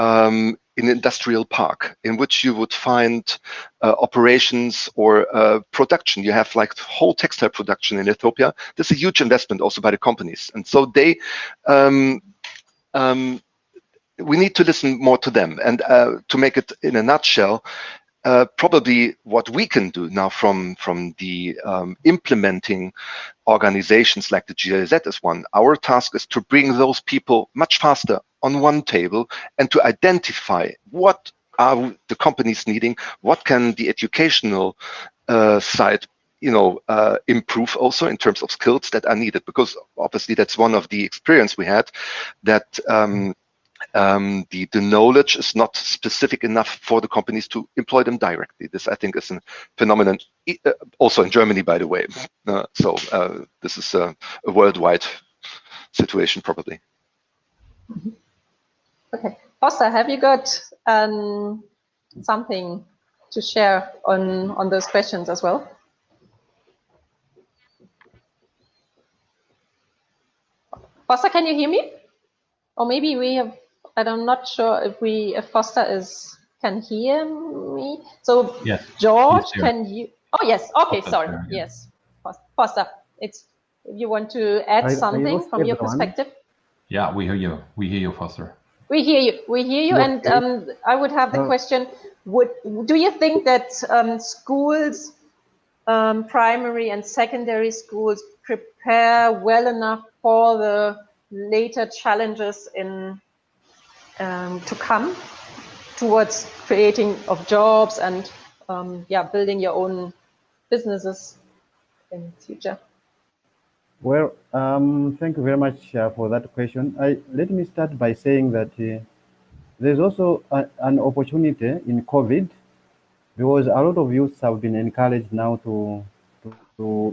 an industrial park in which you would find operations or production. You have like whole textile production in Ethiopia. This is a huge investment also by the companies. And so they, we need to listen more to them. And to make it in a nutshell, probably what we can do now from the implementing organizations like the GIZ is one. Our task is to bring those people much faster on one table and to identify what are the companies needing, what can the educational side improve also in terms of skills that are needed, because obviously that's one of the experience we had, that the knowledge is not specific enough for the companies to employ them directly. This, I think, is a phenomenon also in Germany, by the way. So this is a worldwide situation, probably. Okay, Foster, have you got something to share on those questions as well? Foster, can you hear me? Or maybe we have. I'm not sure if Foster can hear me. So yes, George, can you? Oh yes. Okay, Foster's sorry. There, yeah. Yes, Foster. If you want to add something from your perspective. Yeah, we hear you. We hear you, Foster. We hear you. We hear you. And I would have the question: do you think that schools, primary and secondary schools, prepare well enough for the later challenges to come towards creating of jobs and building your own businesses in the future? Well, thank you very much for that question. Let me start by saying that there's also an opportunity in COVID, because a lot of youths have been encouraged now to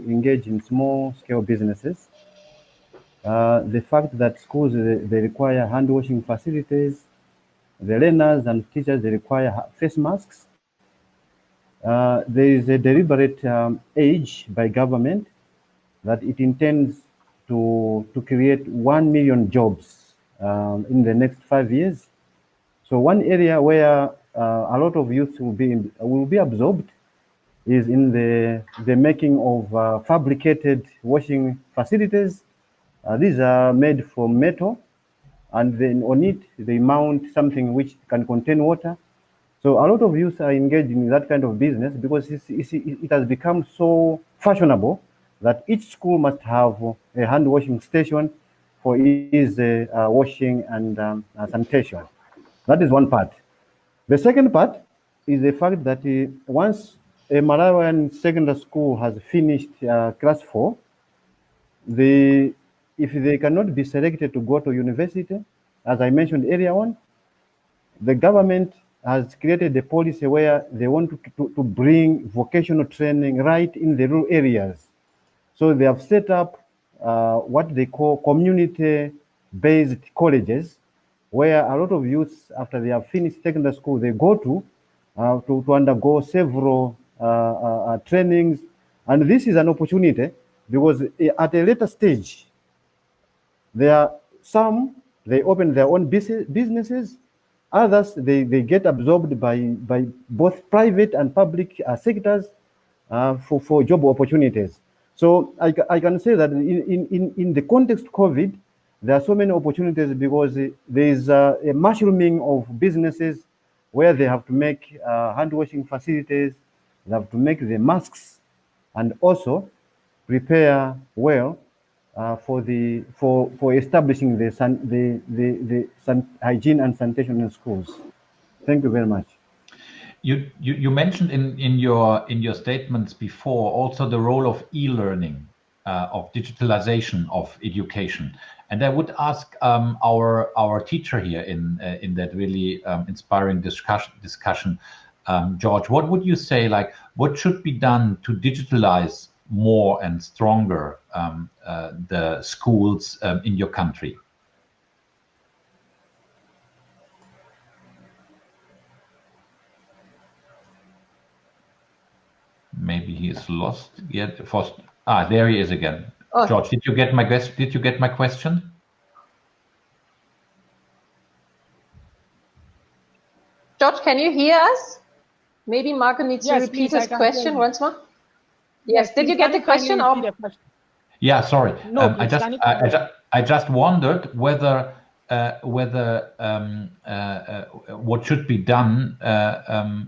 engage in small-scale businesses. The fact that schools, they require hand-washing facilities, the learners and teachers, they require face masks. There is a deliberate age by government that it intends to create 1 million jobs in the next 5 years. So one area where a lot of youth will be absorbed is in the making of fabricated washing facilities. These are made from metal, and then on it they mount something which can contain water. So a lot of youth are engaged in that kind of business because it has become so fashionable that each school must have a hand washing station for easy washing and sanitation. That is one part. The second part is the fact that once a Malawian secondary school has finished class 4, if they cannot be selected to go to university, as I mentioned earlier on, the government has created a policy where they want to bring vocational training right in the rural areas. So they have set up what they call community-based colleges, where a lot of youths, after they have finished secondary school, they go to undergo several trainings. And this is an opportunity because at a later stage, there are some, they open their own businesses. Others, they get absorbed by both private and public sectors for job opportunities. So I can say that in the context of COVID, there are so many opportunities because there is a mushrooming of businesses where they have to make hand washing facilities, they have to make the masks, and also prepare well for establishing the hygiene and sanitation in schools. Thank you very much. You mentioned in your statements before also the role of e-learning, of digitalization of education, and I would ask our teacher here in that really inspiring discussion, George, what would you say? Like, what should be done to digitalize more and stronger the schools in your country? Maybe he is lost yet. There he is again. Oh. George, did you get my question? George, can you hear us? Maybe Marco needs to repeat his question once more. Yes, did you get the question? Yeah, sorry. No, I just wondered whether what should be done,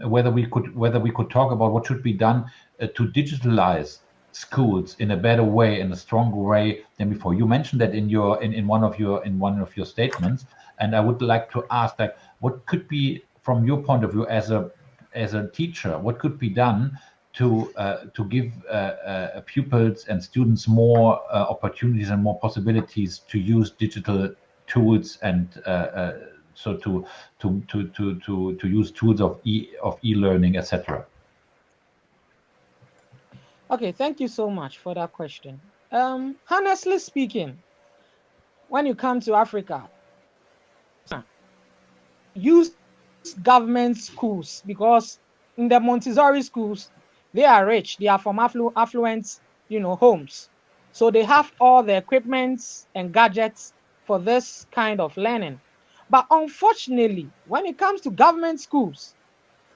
whether we could talk about what should be done to digitalize schools in a better way, in a stronger way than before. You mentioned that in one of your statements, and I would like to ask that what could be, from your point of view as a teacher, what could be done to give pupils and students more opportunities and more possibilities to use digital tools and so to use tools of e-learning, etc. Okay, thank you so much for that question. Honestly speaking, when you come to Africa, use government schools, because in the Montessori schools, they are rich. They are from affluent, homes. So they have all the equipments and gadgets for this kind of learning. But unfortunately, when it comes to government schools,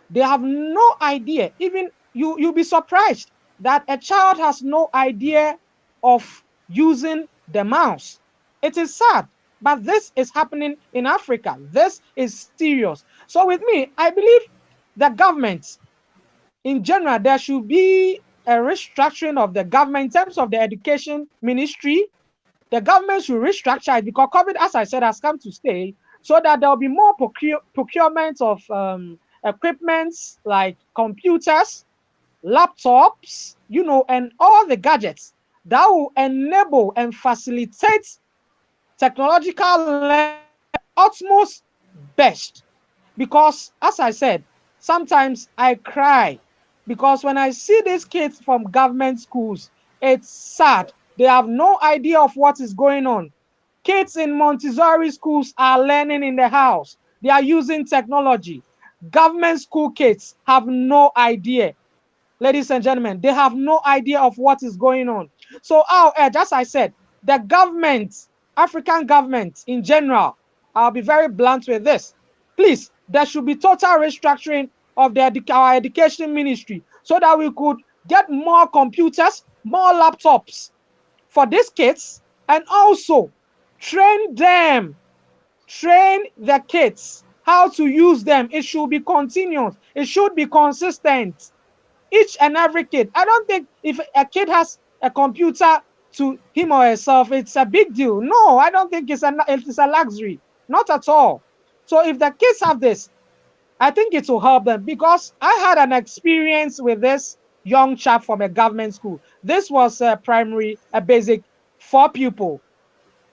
they have no idea. Even you'll be surprised that a child has no idea of using the mouse. It is sad, but this is happening in Africa. This is serious. So with me, I believe the government, in general, there should be a restructuring of the government in terms of the education ministry. The government should restructure it because COVID, as I said, has come to stay, so that there will be more procurement of equipments like computers, laptops, and all the gadgets that will enable and facilitate technological learning utmost best. Because, as I said, sometimes I cry because when I see these kids from government schools, it's sad. They have no idea of what is going on. Kids in Montessori schools are learning in the house. They are using technology. Government school kids have no idea. Ladies and gentlemen, they have no idea of what is going on. So our edge, as I said, the government, African government in general, I'll be very blunt with this. Please, there should be total restructuring of our education ministry so that we could get more computers, more laptops for these kids, and also train them train the kids how to use them. It should be continuous. It should be consistent. Each and every kid. I don't think if a kid has a computer to him or herself, it's a big deal. No, I don't think it's a luxury. Not at all. So if the kids have this, I think it will help them, because I had an experience with this young chap from a government school. This was a basic 4 pupil.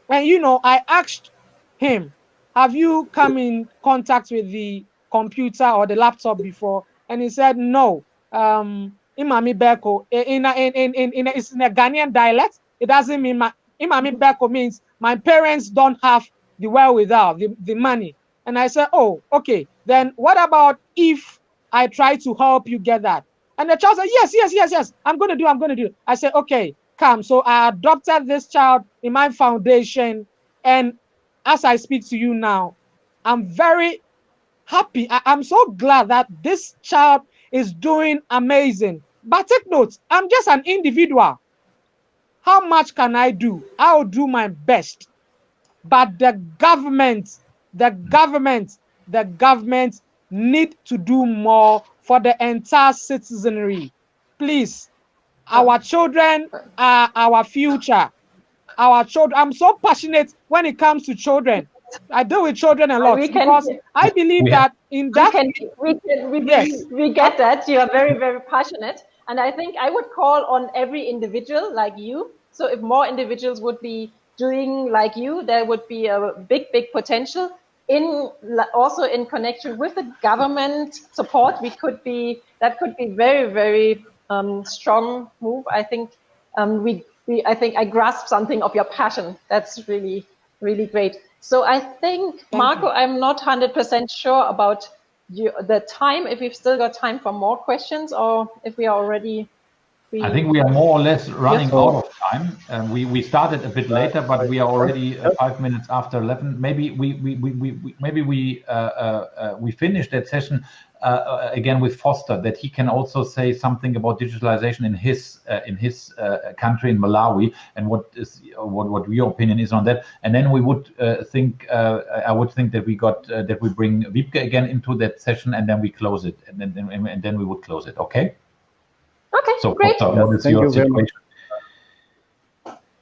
And, you know, I asked him, have you come in contact with the computer or the laptop before? And he said, no. Imami Beko, it's in a Ghanaian dialect. It doesn't mean Imami Beko means my parents don't have the wherewithal, the money. And I said, oh, okay. Then what about if I try to help you get that? And the child said, yes. I'm going to do. I said, okay, come. So I adopted this child in my foundation. And as I speak to you now, I'm very happy. I'm so glad that this child is doing amazing. But take note, I'm just an individual. How much can I do? I'll do my best. But the government need to do more for the entire citizenry. Please, our children are our future. Our children, I'm so passionate when it comes to children. I deal with children a lot because I believe that in that we get that you are very, very passionate, and I think I would call on every individual like you. So if more individuals would be doing like you, there would be a big potential. Also in connection with the government support, that could be very, very strong move. I think I think I grasp something of your passion. That's really, really great. So I think, Marco, I'm not 100% sure about the time, if we've still got time for more questions, or if we are already... I think we are more or less running out of time. We started a bit later, but we are already 5 minutes after 11. Maybe we finish that session again with Foster, that he can also say something about digitalization in his country, in Malawi, and what your opinion is on that. And then we would I would think that we bring Wiebke again into that session, and then we close it, and then we would close it. Okay. Okay, so, great. Yes, thank you very much.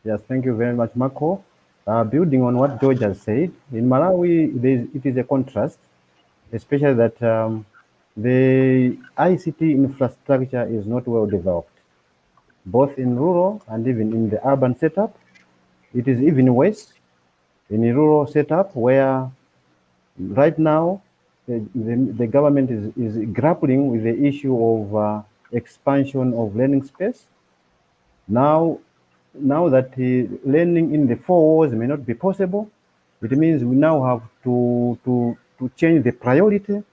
Yes, thank you very much, Marco. Building on what George has said, in Malawi, it is a contrast, especially that the ICT infrastructure is not well developed, both in rural and even in the urban setup. It is even worse in a rural setup, where right now the government is grappling with the issue of expansion of learning space. Now that learning in the 4 walls may not be possible, it means we now have to change the priority.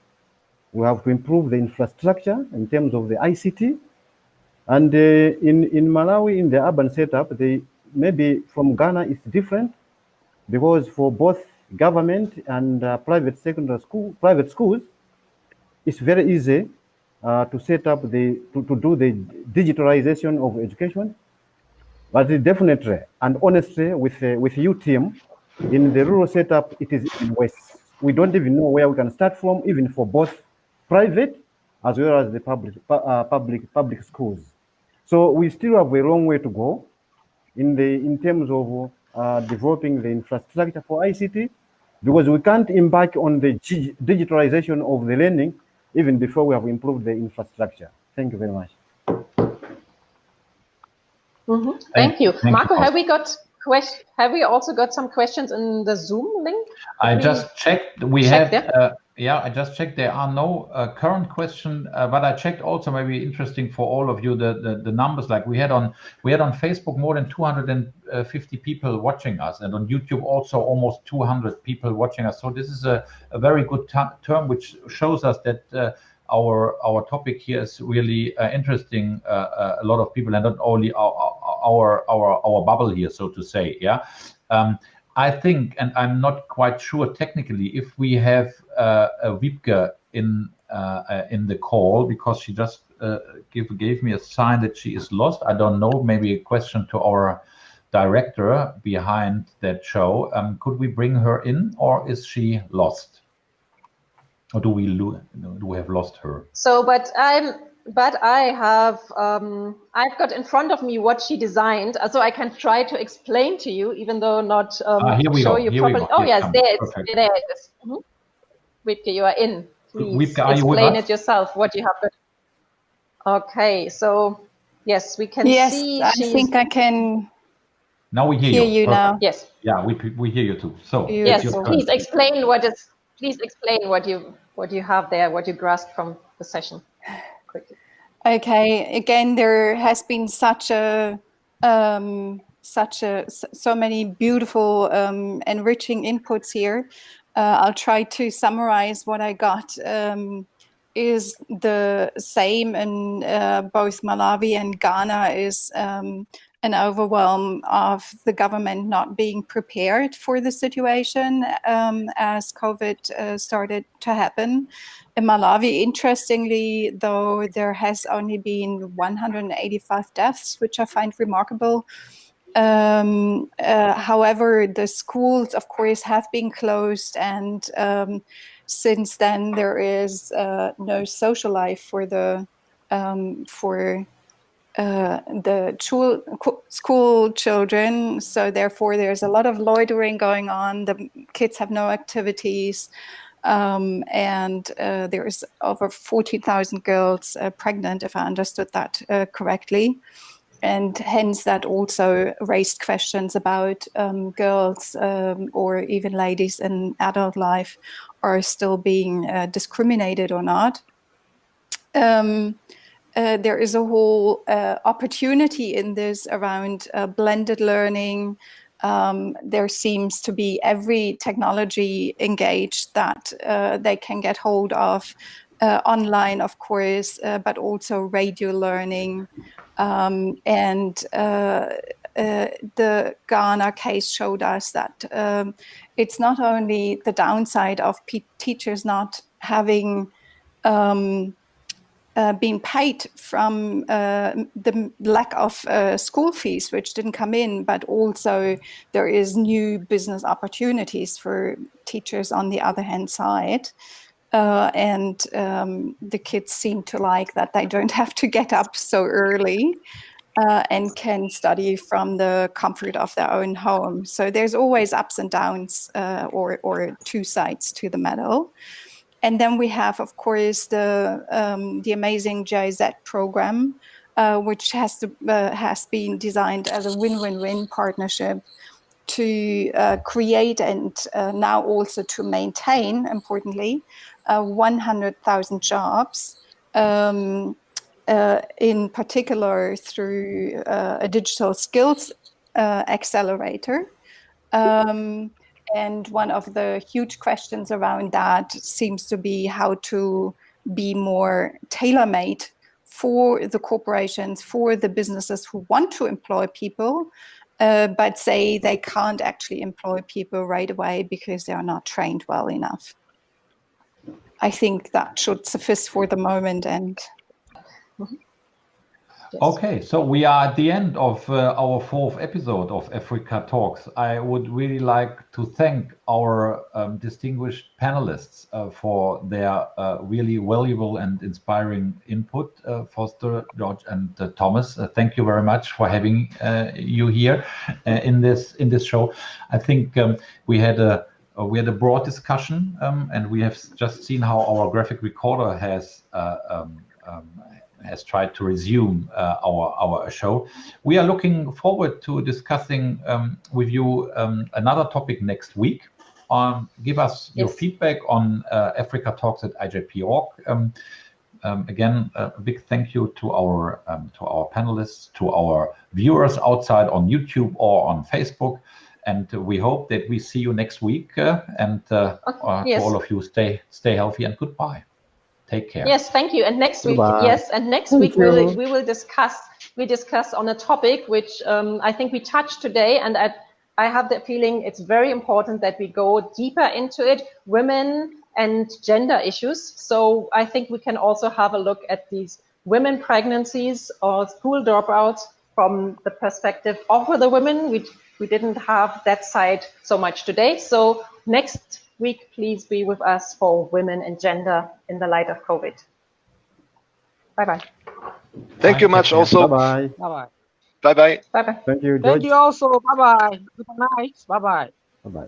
We have to improve the infrastructure in terms of the ICT. And in Malawi, in the urban setup, maybe from Ghana it's different, because for both government and private schools, it's very easy to set up to do the digitalization of education. But definitely and honestly, with you team, in the rural setup, it is even worse. We don't even know where we can start from, even for both private as well as the public schools. So we still have a long way to go in terms of developing the infrastructure for ICT, because we can't embark on the digitalization of the learning even before we have improved the infrastructure. Thank you very much. Mm-hmm. Thank you. Marco, have we also got some questions in the Zoom link? I just checked. I just checked. There are no current questions, but I checked also, maybe interesting for all of you, the numbers. Like we had on Facebook more than 250 people watching us, and on YouTube also almost 200 people watching us. So this is a very good term, which shows us that our topic here is really interesting. A lot of people, and not only our bubble here, so to say. Yeah. I think, and I'm not quite sure technically, if we have a Wiebke in the call, because she just gave me a sign that she is lost. I don't know. Maybe a question to our director behind that show. Could we bring her in, or is she lost? Or do we have lost her? So, but I have, I've got in front of me what she designed, so I can try to explain to you, even though not show you properly. Oh yes, there it is. Mm-hmm. Wiebke, you are in. Please Wiebke, explain it yourself, what you have got. Okay, so yes, we can see. Yes, I think I can. Now we hear you now. Yes. Yeah, we hear you too. So yes, please explain what is. Please explain what you have there, what you grasped from the session. Quickly. Okay. Again, there has been so many beautiful, enriching inputs here. I'll try to summarize what I got. Is the same in both Malawi and Ghana, is an overwhelm of the government not being prepared for the situation as COVID started to happen. In Malawi, interestingly, though, there has only been 185 deaths, which I find remarkable. However, the schools, of course, have been closed, and since then there is no social life for the school children. So therefore, there's a lot of loitering going on. The kids have no activities, and there's over 40,000 girls pregnant, if I understood that correctly. And hence that also raised questions about girls or even ladies in adult life are still being discriminated or not. There is a whole opportunity in this around blended learning. There seems to be every technology engaged that they can get hold of, online, of course, but also radio learning. And the Ghana case showed us that it's not only the downside of teachers not having been paid from the lack of school fees, which didn't come in, but also there is new business opportunities for teachers on the other hand side. And the kids seem to like that they don't have to get up so early and can study from the comfort of their own home. So there's always ups and downs or two sides to the medal. And then we have, of course, the amazing GIZ program, which has been designed as a win-win-win partnership to create and now also to maintain, importantly, 100,000 jobs, in particular through a digital skills accelerator. And one of the huge questions around that seems to be how to be more tailor-made for the corporations, for the businesses who want to employ people, but say they can't actually employ people right away because they are not trained well enough. I think that should suffice for the moment. And okay, so we are at the end of our 4th episode of Africa Talks. I would really like to thank our distinguished panelists for their really valuable and inspiring input. Foster, George, and Thomas, thank you very much for having you here in this show. I think we had a broad discussion, and we have just seen how our graphic recorder has tried to resume our show. We are looking forward to discussing with you another topic next week. Give us your feedback on Africa Talks at IJP.org. Again, a big thank you to our panelists, to our viewers outside on YouTube or on Facebook. And we hope that we see you next week. And to all of you, stay healthy and goodbye. Take care. Yes, thank you. And next week, we will discuss on a topic which I think we touched today, and I have the feeling it's very important that we go deeper into it, women and gender issues. So I think we can also have a look at these women pregnancies or school dropouts from the perspective of the women. We didn't have that side so much today. So next week, please be with us for women and gender in the light of COVID. Bye-bye. Thank you much also. Bye-bye. Bye-bye. Bye-bye. Bye-bye. Thank you, George. Thank you also. Bye-bye. Good night. Bye-bye. Bye-bye.